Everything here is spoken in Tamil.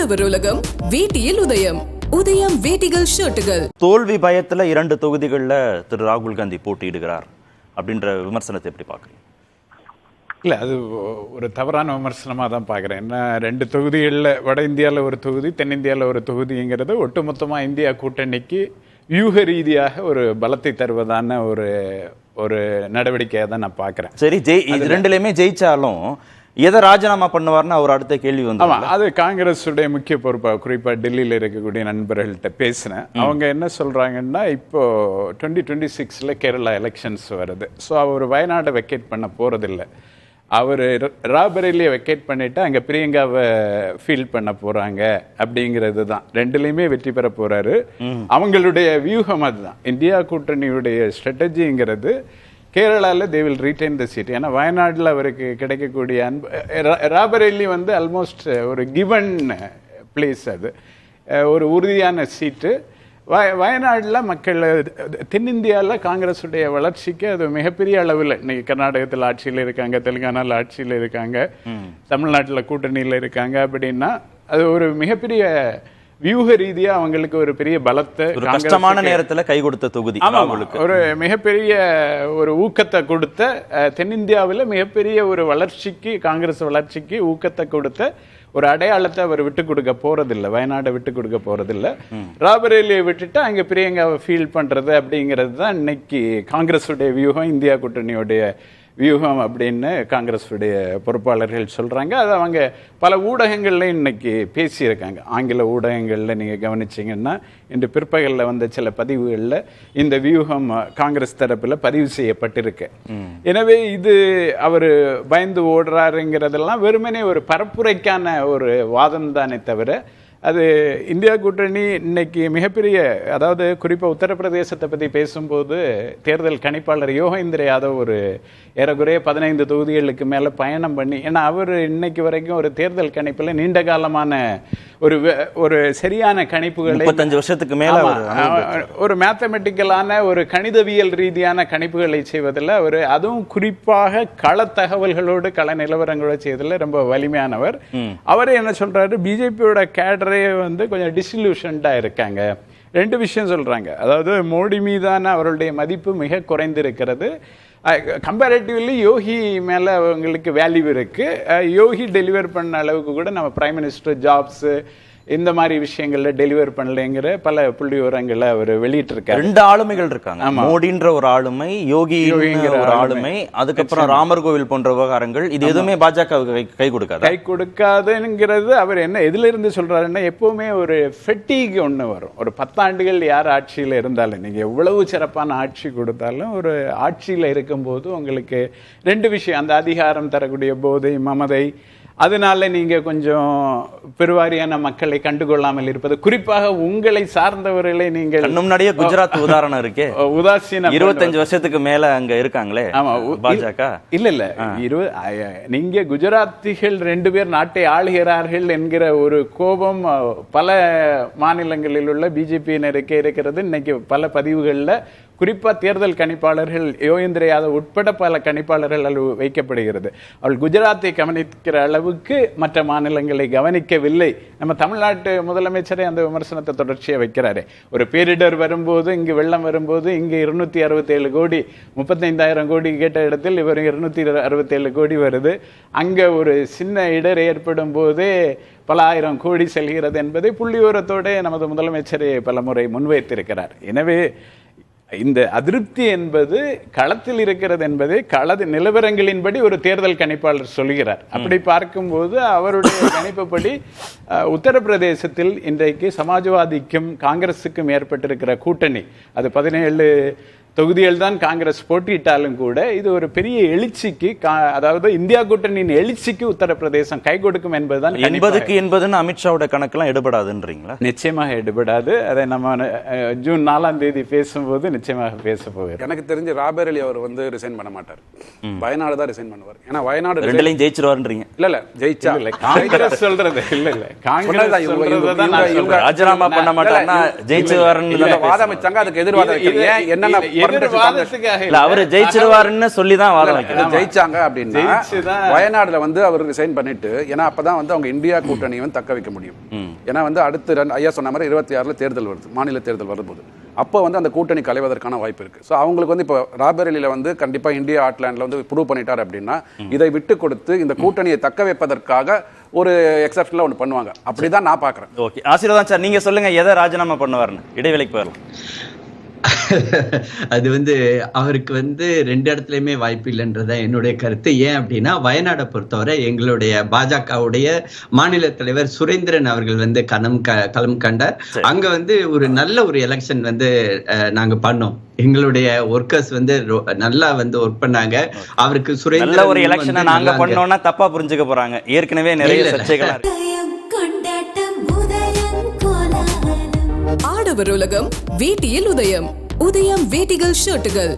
உழவர் உலகம் வேட்டியில் உதயம். உதயம் வேட்டிகள் ஷர்ட்டுகள். தோல்வி பயத்துல 2 தொகுதிகளில் திரு ராகுல் காந்தி போட்டியிடுகிறார் அப்படின்ற விமர்சனத்தை எப்படி பார்க்குறீங்க? இல்லை, அது ஒரு தவறான விமர்சனமாக தான் பார்க்குறேன். என்ன 2 தொகுதிகளில் வட இந்தியாவில் ஒரு தொகுதி, தென்னிந்தியாவில் ஒரு தொகுதிங்கிறது ஒட்டுமொத்தமாக இந்தியா கூட்டணிக்கு வியூக ரீதியாக ஒரு பலத்தை தருவதான ஒரு நடவடிக்கையாக தான் நான் பார்க்குறேன். சரி, இது ரெண்டுலையுமே ஜெயிச்சாலும் எதை ராஜினாமா பண்ணுவார்னு அவர் அடுத்த கேள்வி வந்து. ஆமாம், அது காங்கிரஸுடைய முக்கிய பொறுப்பாக குறிப்பாக டெல்லியில் இருக்கக்கூடிய நண்பர்கள்ட்ட பேசினேன். அவங்க என்ன சொல்கிறாங்கன்னா, இப்போ 2026 கேரளா எலெக்ஷன்ஸ் வருது. ஸோ அவர் வயநாடை வெக்கேட் பண்ண போகிறதில்ல. அவர் ராபரேலியை வெக்கேட் பண்ணிவிட்டு அங்கே பிரியங்காவை ஃபீல் பண்ண போகிறாங்க அப்படிங்கிறது தான். ரெண்டுலேயுமே வெற்றி பெற போகிறாரு. அவங்களுடைய வியூகம் அதுதான். இந்தியா கூட்டணியுடைய ஸ்ட்ராட்டஜிங்கிறது கேரளாவில் they will retain the seat. ஏன்னா வயநாட்டில் அவருக்கு கிடைக்கக்கூடிய ராபரேலி வந்து ஆல்மோஸ்ட் ஒரு கிவன் பிளேஸ், அது ஒரு உறுதியான சீட்டு. வயநாட்டில் மக்கள் தென்னிந்தியாவில் காங்கிரஸுடைய வளர்ச்சிக்கு அது மிகப்பெரிய அளவில் இன்னைக்கு கர்நாடகத்தில் ஆட்சியில் இருக்காங்க, தெலுங்கானாவில் ஆட்சியில் இருக்காங்க, தமிழ்நாட்டில் கூட்டணியில் இருக்காங்க. அப்படின்னா அது ஒரு மிகப்பெரிய வியூக ரீதியா அவங்களுக்கு ஒரு பெரிய பலத்தை, கஷ்டமான நேரத்துல கை கொடுத்த தொகுதி, ஒரு மிகப்பெரிய ஒரு ஊக்கத்தை கொடுத்த, தென்னிந்தியாவில் மிகப்பெரிய ஒரு வளர்ச்சிக்கு, காங்கிரஸ் வளர்ச்சிக்கு ஊக்கத்தை கொடுத்த ஒரு அடையாளத்தை அவர் விட்டு கொடுக்க போறதில்லை. வயநாட்டை விட்டு கொடுக்க போறதில்லை. ராபரேலியை விட்டுட்டு அங்க பிரியங்காவை ஃபீல் பண்றது அப்படிங்கிறது தான் இன்னைக்கு காங்கிரஸுடைய வியூகம், இந்தியா கூட்டணியுடைய வியூகம் அப்படின்னு காங்கிரஸுடைய பொறுப்பாளர்கள் சொல்றாங்க. அது அவங்க பல ஊடகங்கள்ல இன்னைக்கு பேசியிருக்காங்க. ஆங்கில ஊடகங்கள்ல நீங்க கவனிச்சீங்கன்னா இன்று பிற்பகலில் வந்த சில பதிவுகளில் இந்த வியூகம் காங்கிரஸ் தரப்புல பதிவு செய்யப்பட்டிருக்கு. எனவே இது அவர் பயந்து ஓடுறாருங்கிறதெல்லாம் வெறுமனே ஒரு பரப்புரைக்கான ஒரு வாதம் தானே தவிர, அது இந்தியா கூட்டணி இன்னைக்கு மிகப்பெரிய, அதாவது குறிப்பாக உத்தரப்பிரதேசத்தை பற்றி பேசும்போது தேர்தல் கணிப்பாளர் யோகேந்திர யாதவ் ஒரு ஏறக்குறைய 15 தொகுதிகளுக்கு மேலே பயணம் பண்ணி, ஏன்னா அவர் இன்னைக்கு வரைக்கும் ஒரு தேர்தல் கணிப்பில் நீண்ட காலமான ஒரு சரியான கணிப்புகளை 35 வருஷத்துக்கு மேல ஒரு மேத்தமெட்டிக்கலான ஒரு கணிதவியல் ரீதியான கணிப்புகளை செய்வதில் அவர், அதுவும் குறிப்பாக கள தகவல்களோடு கள நிலவரங்களோடு செய்வதில் ரொம்ப வலிமையானவர். அவரே என்ன சொல்றாரு, பிஜேபியோட கேடரே வந்து கொஞ்சம் டிசில்யூஷன்டா இருக்காங்க. 2 விஷயம் சொல்றாங்க. அதாவது மோடி மீதான அவருடைய மதிப்பு மிக குறைந்திருக்கிறது. கம்பேரிட்டிவ்லி யோகி மேல அவங்களுக்கு வேல்யூ இருக்கு. யோகி டெலிவர் பண்ண அளவுக்கு கூட நம்ம பிரைம் மினிஸ்டர் ஜாப்ஸ் இந்த மாதிரி விஷயங்கள்ல டெலிவர் பண்ணலைங்கிற பல புள்ளி விவரங்களை அவர் வெளியிட்டிருக்காரு. 2 ஆளுமைகள் இருக்காங்க. மோடின்ற ஒரு ஆளுமை, யோகிங்கிற ஒரு ஆளுமை, அதுக்கப்புறம் ராமர் கோவில் போன்ற விவகாரங்கள். இது எதுவுமே பாஜக கை கொடுக்காதுங்கிறது அவர் என்ன எதுல இருந்து சொல்றாருன்னா, எப்பவுமே ஒரு ஃபெட்டிக் ஒண்ணு வரும். ஒரு 10 ஆண்டுகள் யார் ஆட்சியில இருந்தாலும், நீங்க எவ்வளவு சிறப்பான ஆட்சி கொடுத்தாலும், ஒரு ஆட்சியில இருக்கும்போது உங்களுக்கு 2 விஷயம், அந்த அதிகாரம் தரக்கூடிய போதை, மமதை, அதனால நீங்க கொஞ்சம் பெருவாரியான மக்களை கண்டுகொள்ளாமல் இருப்பது, குறிப்பாக உங்களை சார்ந்தவர்களை நீங்கள் முன்னாடியே குஜராத் உதாரணம் இருக்கே, உதாசீன 25 வருஷத்துக்கு மேல அங்க இருக்காங்களே பாஜக. இல்ல நீங்க குஜராத்திகள் 2 பேர் நாட்டை ஆளுகிறார்கள் என்கிற ஒரு கோபம் பல மாநிலங்களில் உள்ள பிஜேபியினருக்கே இருக்கிறது. இன்னைக்கு பல பதிவுகள்ல குறிப்பா தேர்தல் கணிப்பாளர்கள் யோகேந்திர யாதவ் உட்பட பல கணிப்பாளர்கள் வைக்கப்படுகிறது. அவள் குஜராத்தை கவனிக்கிற அளவுக்கு மற்ற மாநிலங்களை கவனிக்கவில்லை. நம்ம தமிழ்நாட்டு முதலமைச்சரே அந்த விமர்சனத்தை தொடர்ச்சியை வைக்கிறாரு. ஒரு பேரிடர் வரும்போது, இங்கு வெள்ளம் வரும்போது, இங்கு 267 கோடி 35,000 கோடி கேட்ட இடத்தில் இவர் 267 கோடி வருது. அங்க ஒரு சின்ன இடர் ஏற்படும் போதே பல ஆயிரம் கோடி செல்கிறது என்பதை புள்ளிவிவரத்தோட நமது முதலமைச்சரே பல முறை முன்வைத்திருக்கிறார். எனவே இந்த அதிருப்தி என்பது களத்தில் இருக்கிறது என்பதை கள நிலவரங்களின்படி ஒரு தேர்தல் கணிப்பாளர் சொல்கிறார். அப்படி பார்க்கும்போது அவருடைய கணிப்புப்படி உத்தரப்பிரதேசத்தில் இன்றைக்கு சமாஜ்வாதிக்கும் காங்கிரஸுக்கும் ஏற்பட்டிருக்கிற கூட்டணி, அது 17 தொகுதிகள் தான் காங்கிரஸ் போட்டியிட்டாலும் கூட இது ஒரு பெரிய எழுச்சிக்கு, அதாவது இந்தியா கூட்டணியின் எழுச்சிக்கு உத்தரப்பிரதேசம் கை கொடுக்கும் என்பதுதான். 80 அமித்ஷாவோட கணக்கெல்லாம் எடுபடாதுன்றீங்களா? நிச்சயமாக எடுபடாது. அதை நம்ம ஜூன் 4ஆம் தேதி பேசும்போது நிச்சயமாக பேச போகிறோம். எனக்கு தெரிஞ்சு ராபரேலி அவர் வந்து ரிசைன் பண்ண மாட்டார், வயநாடு தான் ரிசைன் பண்ணுவார். ஏன்னா வயநாடு 2லையும் ஜெயிச்சிருவாருன்றீங்க. இல்ல ஜெயிச்சா காங்கிரஸ் சொல்றது இல்ல காங்கிரஸ் ராஜினாமா பண்ண மாட்டாருன்னா ஜெயிச்சிருவாருன்னு வாதம் வச்சாங்க. அதுக்கு எதிர்வாதம் என்னன்னா எதிர்வாதத்துக்காக இல்ல அவரு ஜெயிச்சிருவாருன்னு சொல்லிதான் வாதம் வைக்கிறாங்க. ஜெயிச்சாங்க அப்படின்னா ஜெயிச்சுதான். வயநாடுல வந்து அவர் ரிசைன் பண்ணிட்டு, ஏன்னா அப்பதான் வந்து அவங்க இந்தியா கூட்டணியை வந்து தக்க வைக்க முடியும். ஏன்னா வந்து அடுத்து ஐயா சொன்ன மாதிரி 26ல தேர்தல் வருது, மாநில தேர்தல் வரும்போது அப்போ வந்து அந்த கூட்டணி கலைவதற்கான வாய்ப்பு இருக்கு. ஸோ அவங்களுக்கு வந்து இப்போ ராபரேலியில வந்து கண்டிப்பா இந்தியா ஆட்லாண்ட்ல வந்து ப்ரூவ் பண்ணிட்டார் அப்படின்னா இதை விட்டு கொடுத்து இந்த கூட்டணியை தக்க வைப்பதற்காக ஒரு எக்ஸப்ஷன்ல ஒன்று பண்ணுவாங்க. அப்படிதான் நான் பாக்குறேன். ஓகே, ஆசீர்வாதம் சார், நீங்க சொல்லுங்க எதை ராஜினாமா பண்ணுவாருன்னு. இடைவேளைக்கு போயிடலாம். அது வந்து அவருக்கு வந்து 2 இடத்துலயுமே வாய்ப்பு இல்லைன்றதா என்னுடைய கருத்து. ஏன் அப்படின்னா வயநாடை பொறுத்தவரை எங்களுடைய பாஜகவுடைய மாநில தலைவர் சுரேந்திரன் அவர்கள் வந்து களம் கண்டார். அங்க வந்து ஒரு நல்ல ஒரு எலெக்ஷன் வந்து நாங்க பண்ணோம். எங்களுடைய ஒர்க்கர்ஸ் வந்து நல்லா வந்து ஒர்க் பண்ணாங்க. அவருக்கு சுரேந்திரன் ஒரு எலெக்ஷனை நாங்க பண்ணோம்னா தப்பா புரிஞ்சுக்க போறாங்க. ஏற்கனவே நிறைய சர்ச்சைகள் இருக்கு. ஆடவர் உலகம் வேட்டியில் உதயம். உதயம் வேட்டிகள் ஷர்ட்டுகள்.